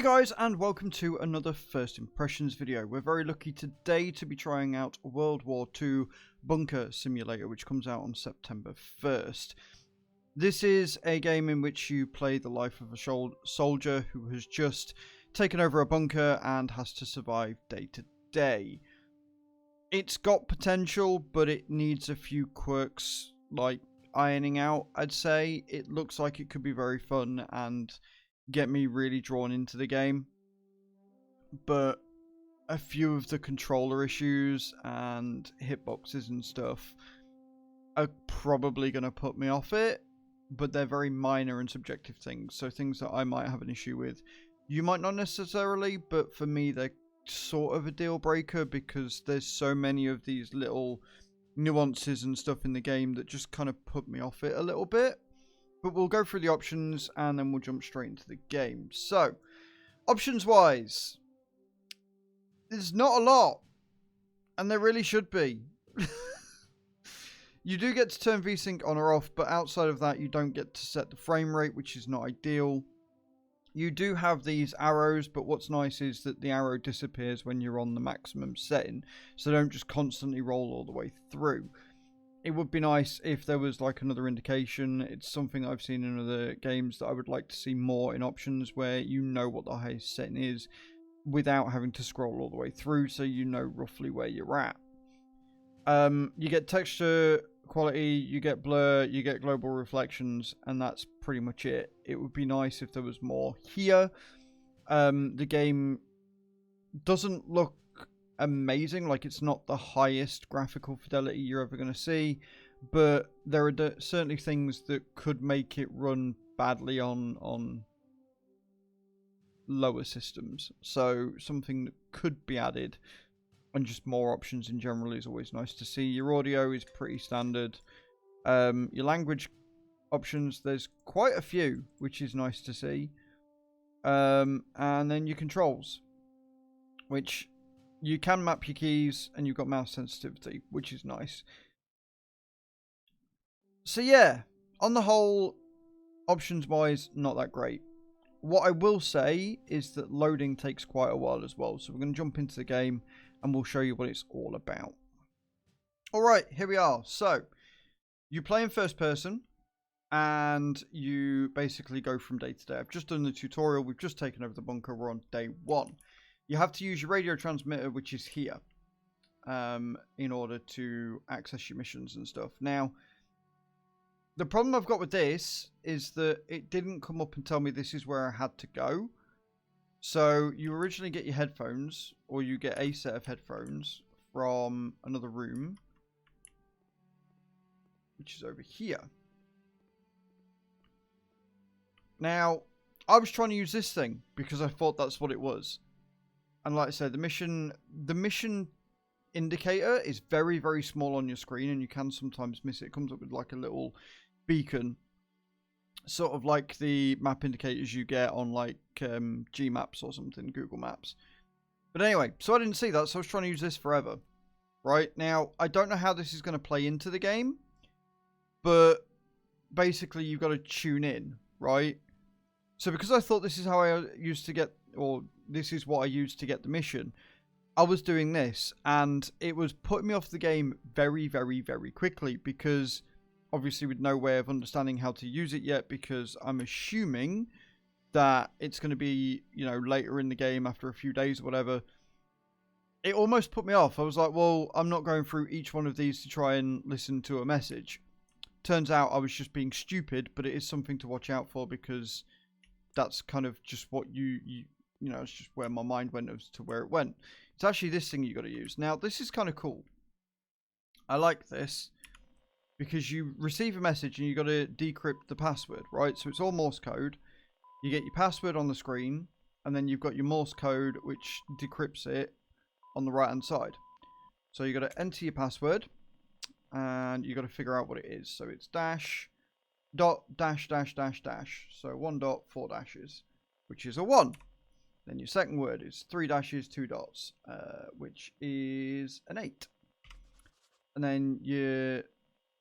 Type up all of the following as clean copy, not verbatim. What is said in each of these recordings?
Hey guys, and welcome to another First Impressions video. We're very lucky today to be trying out WW2 Bunker Simulator, which comes out on September 1st. This is a game in which you play the life of a soldier who has just taken over a bunker and has to survive day to day. It's got potential, but it needs a few quirks, like ironing out, I'd say. It looks like it could be very fun and get me really drawn into the game, but a few of the controller issues and hitboxes and stuff are probably going to put me off it, but they're very minor and subjective things, so things that I might have an issue with, you might not necessarily, but for me they're sort of a deal breaker because there's so many of these little nuances and stuff in the game that just kind of put me off it a little bit. But we'll go through the options and then we'll jump straight into the game. So, options wise, there's not a lot, and there really should be. You do get to turn VSync on or off, but outside of that you don't get to set the frame rate, which is not ideal. You do have these arrows, but what's nice is that the arrow disappears when you're on the maximum setting, so don't just constantly roll all the way through. It would be nice if there was like another indication. It's something I've seen in other games that I would like to see more in options, where you know what the highest setting is without having to scroll all the way through, so you know roughly where you're at. You get texture quality, you get blur, you get global reflections, and that's pretty much it. It would be nice if there was more here. The game doesn't look amazing, like it's not the highest graphical fidelity you're ever going to see, but there are certainly things that could make it run badly on lower systems, so something that could be added, and just more options in general is always nice to see. Your audio is pretty standard. Your language options, there's quite a few, which is nice to see. And then your controls, which you can map your keys, and you've got mouse sensitivity, which is nice. So yeah, on the whole, options-wise, not that great. What I will say is that loading takes quite a while as well, so we're going to jump into the game, and we'll show you what it's all about. Alright, here we are. So, you play in first person, and you basically go from day to day. I've just done the tutorial, we've just taken over the bunker, we're on day 1. You have to use your radio transmitter, which is here, in order to access your missions and stuff. Now, the problem I've got with this is that it didn't come up and tell me this is where I had to go. So, you originally get your headphones, or you get a set of headphones from another room, which is over here. Now, I was trying to use this thing because I thought that's what it was. And like I said, the mission indicator is very, very small on your screen, and you can sometimes miss it. It comes up with like a little beacon, sort of like the map indicators you get on like Gmaps or something, Google Maps. But anyway, so I didn't see that, so I was trying to use this forever. Right, now, I don't know how this is going to play into the game, but basically you've got to tune in, right? So because I thought this is how I used to get, or this is what I used to get the mission, I was doing this, and it was putting me off the game very, very, very quickly, because obviously with no way of understanding how to use it yet, because I'm assuming that it's going to be, you know, later in the game after a few days or whatever. It almost put me off. I was like, well, I'm not going through each one of these to try and listen to a message. Turns out I was just being stupid, but it is something to watch out for, because that's kind of just what you know, it's just where my mind went as to where it went. It's actually this thing you got to use. Now, this is kind of cool. I like this because you receive a message and you got to decrypt the password, right? So it's all Morse code. You get your password on the screen, and then you've got your Morse code, which decrypts it on the right-hand side. So you got to enter your password, and you got to figure out what it is. So it's dash, dot, dash, dash, dash, dash. So 1 dot, 4 dashes, which is a 1. Then your second word is 3 dashes, 2 dots, which is an 8. And then your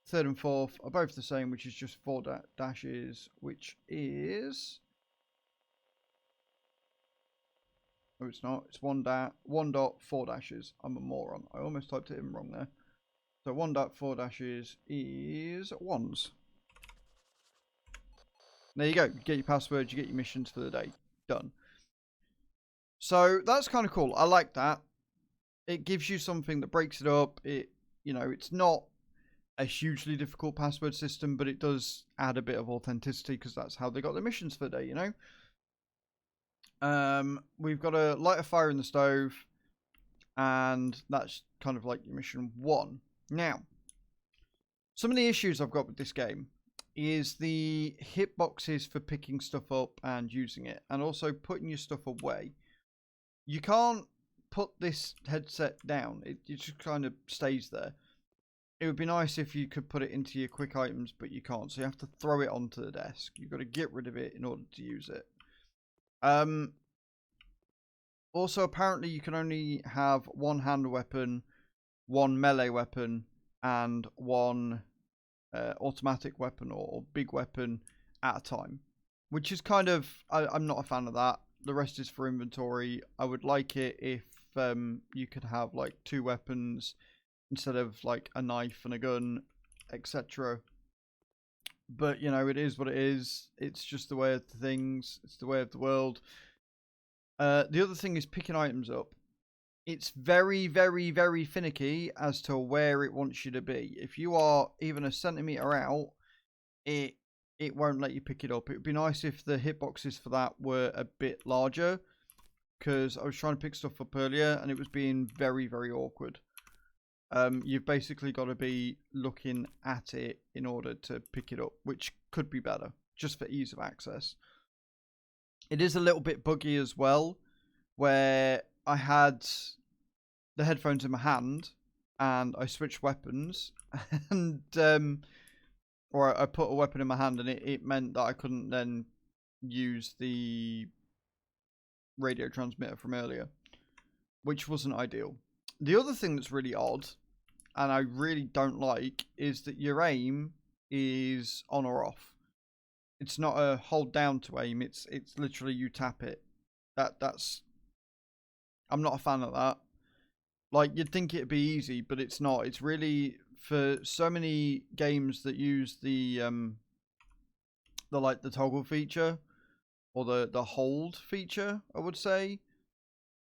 third and fourth are both the same, which is just 4 dashes, which is Oh, it's not. It's 1.4 dashes. I'm a moron. I almost typed it in wrong there. So 1.4 dashes is ones. There you go. You get your password. You get your missions for the day. Done. So that's kind of cool. I like that. It gives you something that breaks it up. It's not a hugely difficult password system, but it does add a bit of authenticity because that's how they got the missions for the day, We've got to light a fire in the stove, and that's kind of like your mission 1. Now, some of the issues I've got with this game is the hitboxes for picking stuff up and using it, and also putting your stuff away. You can't put this headset down. It just kind of stays there. It would be nice if you could put it into your quick items, but you can't. So you have to throw it onto the desk. You've got to get rid of it in order to use it. Also, apparently you can only have one hand weapon, one melee weapon, and one automatic weapon or big weapon at a time. Which is kind of... I'm not a fan of that. The rest is for inventory. I would like it if you could have like 2 weapons instead of like a knife and a gun, etc. But, it is what it is. It's just the way of things. It's the way of the world. The other thing is picking items up. It's very, very, very finicky as to where it wants you to be. If you are even a centimetre out, it won't let you pick it up. It would be nice if the hitboxes for that were a bit larger, because I was trying to pick stuff up earlier and it was being very, very awkward. You've basically got to be looking at it in order to pick it up, which could be better, just for ease of access. It is a little bit buggy as well, where I had the headphones in my hand and I switched weapons, and or I put a weapon in my hand and it meant that I couldn't then use the radio transmitter from earlier, which wasn't ideal. The other thing that's really odd, and I really don't like, is that your aim is on or off. It's not a hold down to aim, it's literally you tap it. That's I'm not a fan of that. Like, you'd think it'd be easy, but it's not. It's really, for so many games that use the toggle feature or the hold feature, I would say,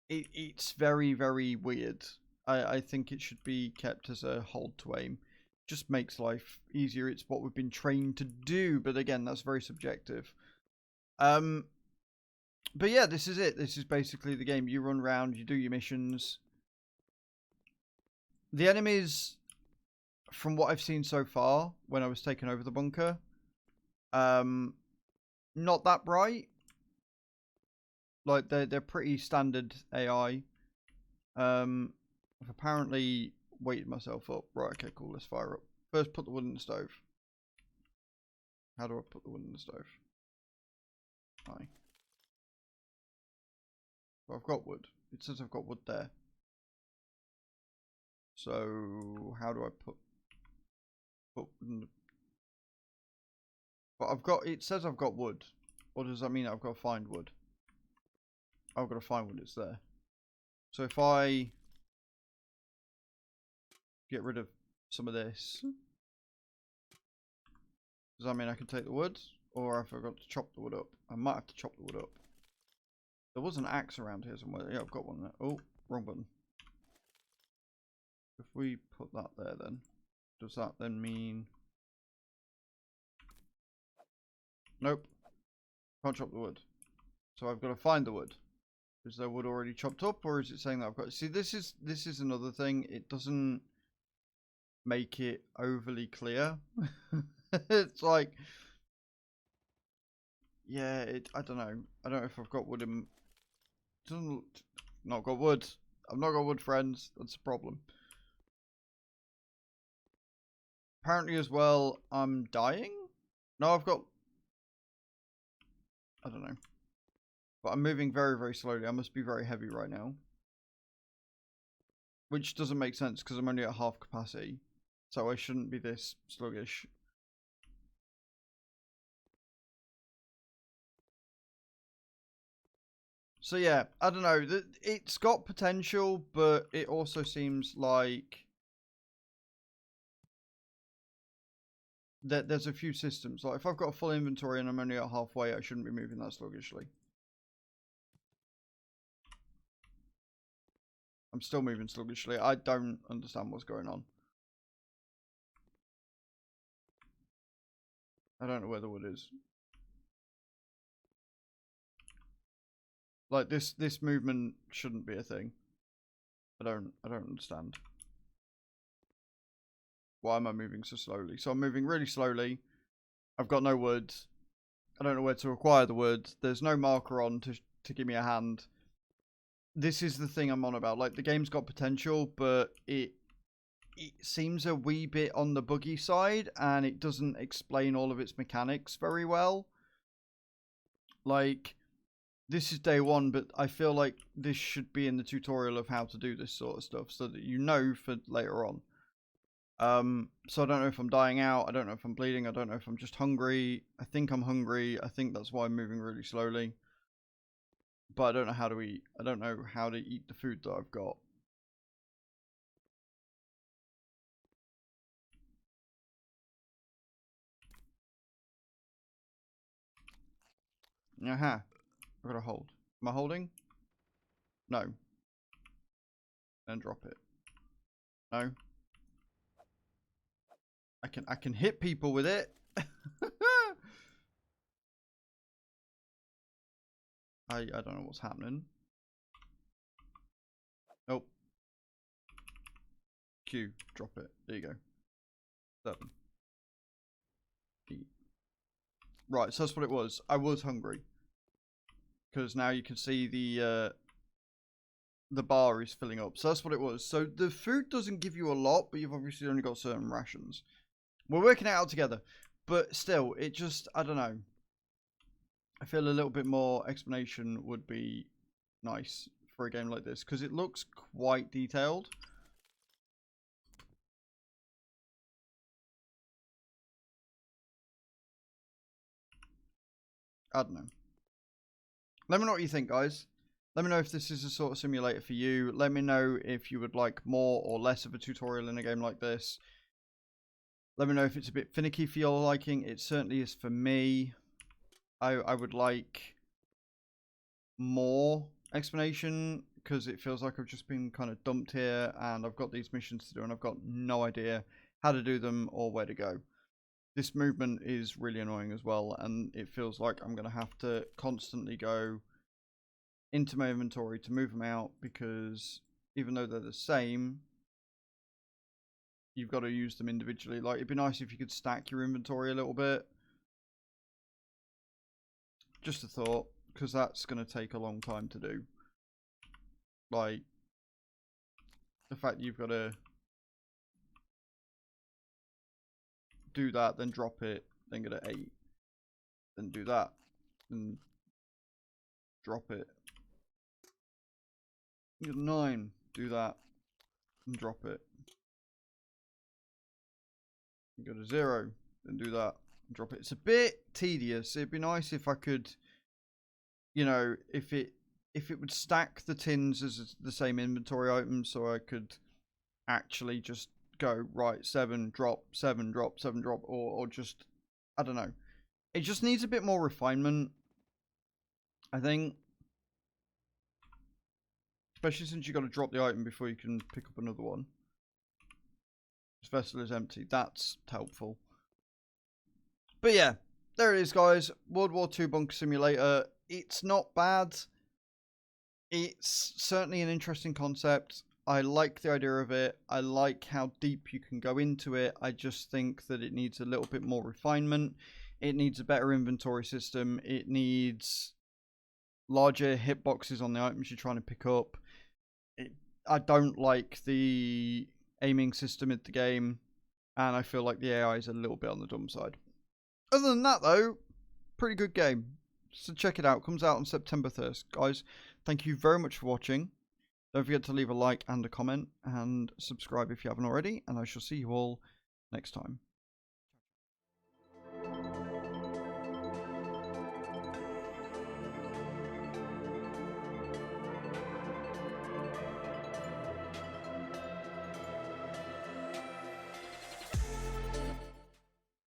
it's very, very weird. I think it should be kept as a hold to aim. Just makes life easier. It's what we've been trained to do, but again, that's very subjective. But yeah, this is it. This is basically the game. You run around, you do your missions. The enemies, from what I've seen so far, when I was taking over the bunker, not that bright. Like, they're pretty standard AI. I've apparently weighted myself up. Right, okay, cool, let's fire up. First, put the wood in the stove. How do I put the wood in the stove? Hi. Well, I've got wood. It says I've got wood there. So, how do I put wood in the... But I've got... It says I've got wood. Or does that mean I've got to find wood? I've got to find wood, it's there. So if I get rid of some of this, does that mean I can take the wood? Or have I got to chop the wood up? I might have to chop the wood up. There was an axe around here somewhere. Yeah, I've got one there. Oh, wrong button. If we put that there then, does that then mean... Nope. Can't chop the wood. So I've got to find the wood. Is there wood already chopped up, or is it saying that I've got... See, this is another thing. It doesn't make it overly clear. It's like... Yeah, I don't know. I don't know if I've got wood in... Not got wood. I've not got wood, friends. That's a problem. Apparently as well, I'm dying? No, I've got... I don't know. But I'm moving very, very slowly. I must be very heavy right now. Which doesn't make sense because I'm only at half capacity. So I shouldn't be this sluggish. So yeah, I don't know. It's got potential, but it also seems like that there's a few systems. Like if I've got a full inventory and I'm only at halfway, I shouldn't be moving that sluggishly. I'm still moving sluggishly. I don't understand what's going on. I don't know where the wood is. Like this movement shouldn't be a thing. I don't understand. Why am I moving so slowly? So I'm moving really slowly. I've got no wood. I don't know where to acquire the wood. There's no marker on to give me a hand. This is the thing I'm on about. Like the game's got potential, but it seems a wee bit on the buggy side, and it doesn't explain all of its mechanics very well. Like, this is day one, but I feel like this should be in the tutorial of how to do this sort of stuff so that you know for later on. So I don't know if I'm dying out. I don't know if I'm bleeding. I don't know if I'm just hungry. I think I'm hungry. I think that's why I'm moving really slowly. But I don't know how to eat. I don't know how to eat the food that I've got. Aha. I've got to hold. Am I holding? No. Then drop it. No. I can hit people with it. I don't know what's happening. Oh. Q. Drop it. There you go. 7. Eat. Right, so that's what it was. I was hungry. Because now you can see the bar is filling up. So that's what it was. So the food doesn't give you a lot, but you've obviously only got certain rations. We're working it out together. But still, it just, I don't know. I feel a little bit more explanation would be nice for a game like this. Because it looks quite detailed. I don't know. Let me know what you think, guys. Let me know if this is a sort of simulator for you. Let me know if you would like more or less of a tutorial in a game like this. Let me know if it's a bit finicky for your liking. It certainly is for me. I would like more explanation because it feels like I've just been kind of dumped here and I've got these missions to do and I've got no idea how to do them or where to go. This movement is really annoying as well, and it feels like I'm going to have to constantly go into my inventory to move them out because even though they're the same, you've got to use them individually. Like, it'd be nice if you could stack your inventory a little bit. Just a thought, because that's going to take a long time to do. Like, the fact that you've got to do that, then drop it, then get an 8, then do that, then drop it. You get 9, do that, and drop it. You go to 0, then do that, and drop it. It's a bit tedious. It'd be nice if I could, you know, if it would stack the tins as the same inventory item, so I could actually just go right 7 drop 7 drop 7 drop, or just, I don't know. It just needs a bit more refinement, I think, especially since you got to drop the item before you can pick up another one. This vessel is empty. That's helpful. But yeah, there it is, guys. World War II Bunker Simulator. It's not bad. It's certainly an interesting concept. I like the idea of it. I like how deep you can go into it. I just think that it needs a little bit more refinement. It needs a better inventory system. It needs larger hitboxes on the items you're trying to pick up. I don't like the aiming system in the game, and I feel like the AI is a little bit on the dumb side. Other than that, though, pretty good game. So check it out. It comes out on September 1st. Guys, thank you very much for watching. Don't forget to leave a like and a comment, and subscribe if you haven't already, and I shall see you all next time.